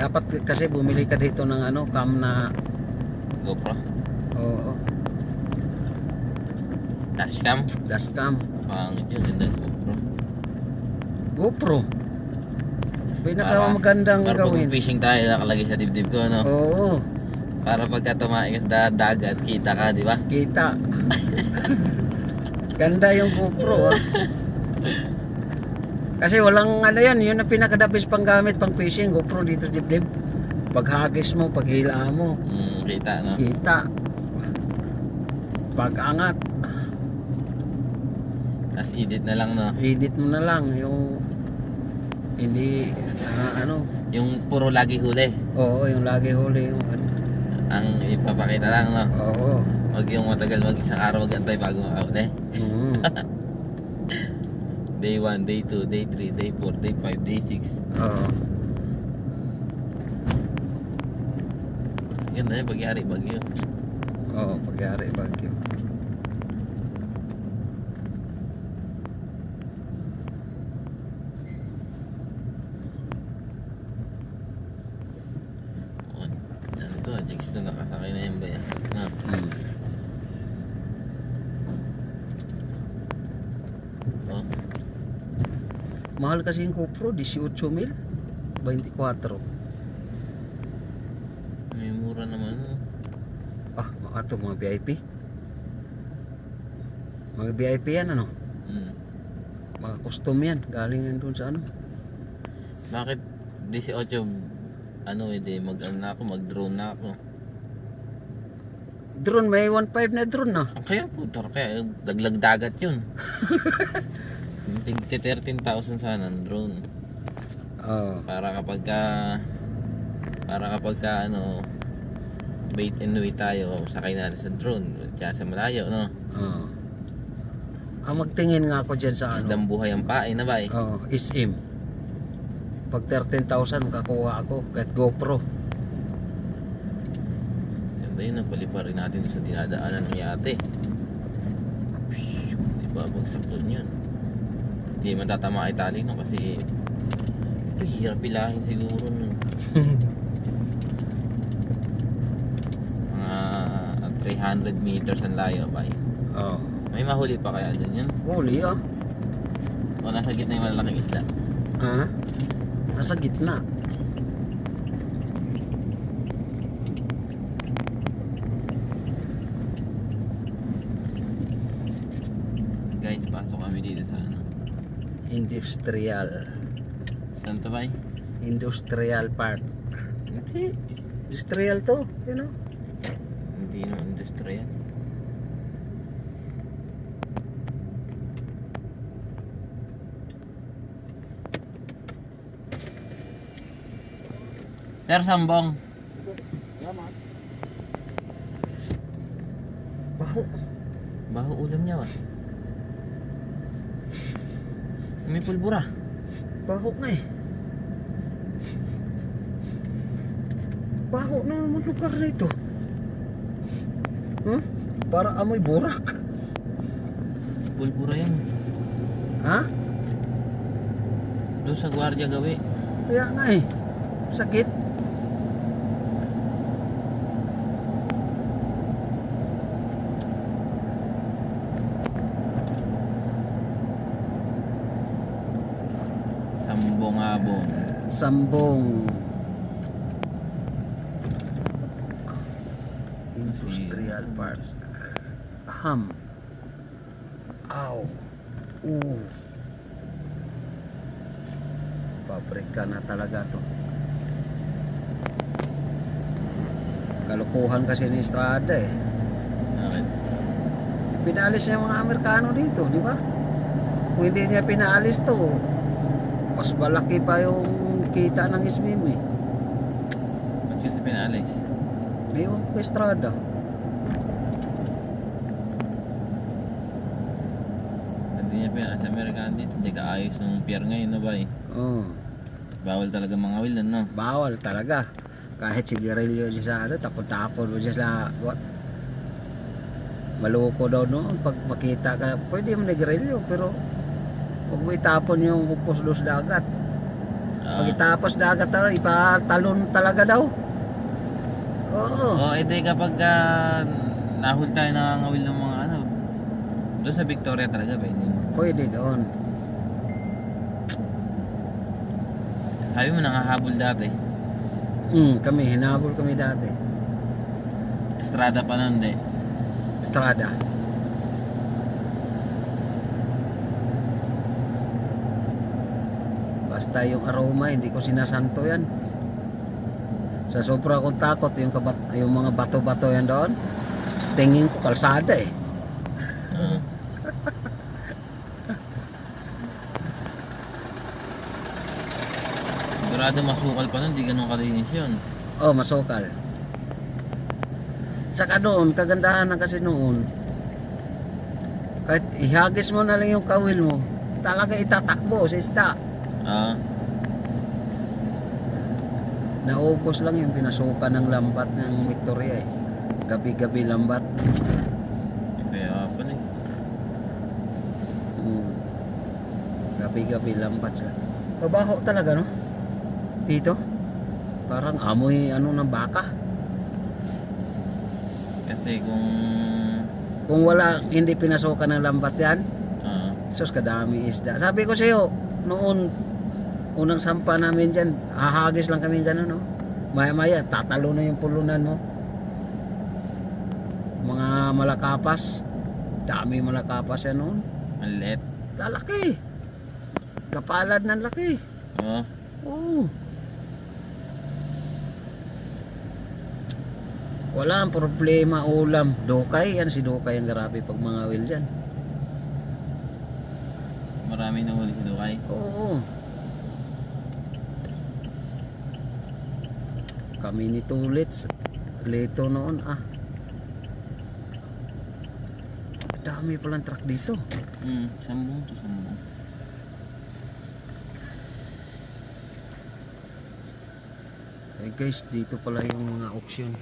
Dapat kasi bumili ka dito ng ano, cam na GoPro. oo, Dashcam. dashcam. Pangit yun. Ganda yung GoPro. GoPro. Pinakamagandang Para pag gawin. fishing tayo, nakalagay sa dibdib ko, no? Oo, Para pagka tumain ka sa dagat, kita ka, di ba? kita. Ganda yung GoPro, ah. Kasi walang ano yan, yun ang pinakadabis pang gamit pang fishing, GoPro dito sa dibdib. Pag hagis mo, pag hila mo, Kita, no? kita. Pag angat, Tapos edit na lang, no? edit mo na lang yung hindi ano, Yung puro lagi huli. oo, yung lagi huli yung ano. Ang ipapakita lang, no? Oo. Huwag yung matagal, mag isang araw mag-antay bago makahuli. Mm. Day 1, day 2, day 3, day 4, day 5, day 6. Oo. Ganda yung pagyari, bagyo. Oo, pagyari bagyo. Ano to, jigs to, nakasakay na yung bayan. No? Mm. Oh, Mahal kasi yung GoPro, 18,000, 24. may mura naman, no? Ah, ito mga VIP. Mga VIP yan ano? Mga custom yan, galing yan doon sa ano. Bakit 18, ano, hindi, mag-ano na ako, mag-drone na ako. Drone, may 1.5 na drone na. Kaya putar, kaya daglag dagat yun. Tigti 13,000 sana ang drone. Oo. Para kapag ka ano, bait and wait tayo, sakay natin sa drone, tsaka sa malayo, no? Oo. Magtingin nga ako dyan sa ano. Isdang buhay ang pain na ba eh. Oo, SM. Pag 13,000 makakuha ako kahit GoPro. Ganda yun, napalipa rin natin sa dinadaanan ng yate. Di ba, bagsak doon yun. Hindi man tatama kay tali, no? Kasi ito, hirap pilahin siguro, no? Mga 300 meters ang layo ba eh. Oo. May mahuli pa kaya dyan yun? Huli ah. O nasa gitna yung malalaking isla? Ha? Nasa gitna. Guys, pasok kami dito sa ano? Industrial. Saan to ba eh? Industrial Park. Hindi. Industrial to, you know? Hindi naman industrial. Sir Sambong. Baho. Baho ulam niya ba? May pulbura. Baho nga eh. Baho na naman lugar na ito. Hmm? Para amoy burak. Pulbura yan. Ha? Doon sa gwardiya gawi. Kaya nga eh. Sakit. Sambong-abong. Sambong. Industrial Park. Ham. Aw. Pabrika na talaga to. Kalukuhan kasi ni Estrada eh. Bakit? Pinalis niya mga Amerikano dito, di ba? Kung hindi niya pinaalis to, mas malaki pa yung kita ng SBM eh. Ba't kasi pinalis? Ngayon ko Estrada. Hindi niya pinalis sa Amerikan dito. Hindi kaayos ng pier ngayon na ba eh. Oh, Bawal talaga mga will no? bawal talaga. Kahit sigarilyo siya sa ano, tapon-tapon mo siya sa what? Maloko daw noon pag makita ka, pwede mo nagrilyo pero huwag mo itapon yung upos doon sa dagat. Pagkatapos dagat talaga, ipatalon talaga daw. Oo. Oo, edi kapag nahul tayo nangangawil ng mga ano, doon sa Victoria talaga pwede. Pwede doon. Sabi mo nangahabol dati. Kami, hinabol kami dati. Estrada pa nun, di. Estrada. Basta yung aroma, hindi ko sinasanto yan. Sa sobra akong takot, yung mga bato-bato yan doon, tingin ko kalsada eh. Oo. Sigurado masukal pa nun, di ganun kalinis yun. Oh, masukal. Saka doon, kagandahan na kasi noon, kahit ihagis mo na lang yung kawil mo, talaga itatakbo sa isda. Ah, Naubos lang yung pinasukan ng lambat ng Victoria eh. Gabi-gabi lambat. kaya pala eh. Gabi-gabi lambat siya. Mabaho talaga no? Dito. Parang amoy ano ng baka. Kasi kung Kung wala, hindi pinasukan ng lambat yan, sus kadami isda. Sabi ko sa'yo, noon, unang sampa namin dyan, hahagis lang kami dyan, no? Maya-maya, tatalo na yung pulunan mo. Mga malakapas, dami malakapas yan noon. maliit. Lalaki. Kapalad ng laki. Oo. Oo. Wala ang problema ulam. Dukay, yan si Dukay ang garapi pag mga wil dyan. Marami na huli si Dukay. Oo. Kami ni Tulits. Leto noon Dami palang truck dito. Sambong to sambong. Eh guys, dito pala yung mga auction.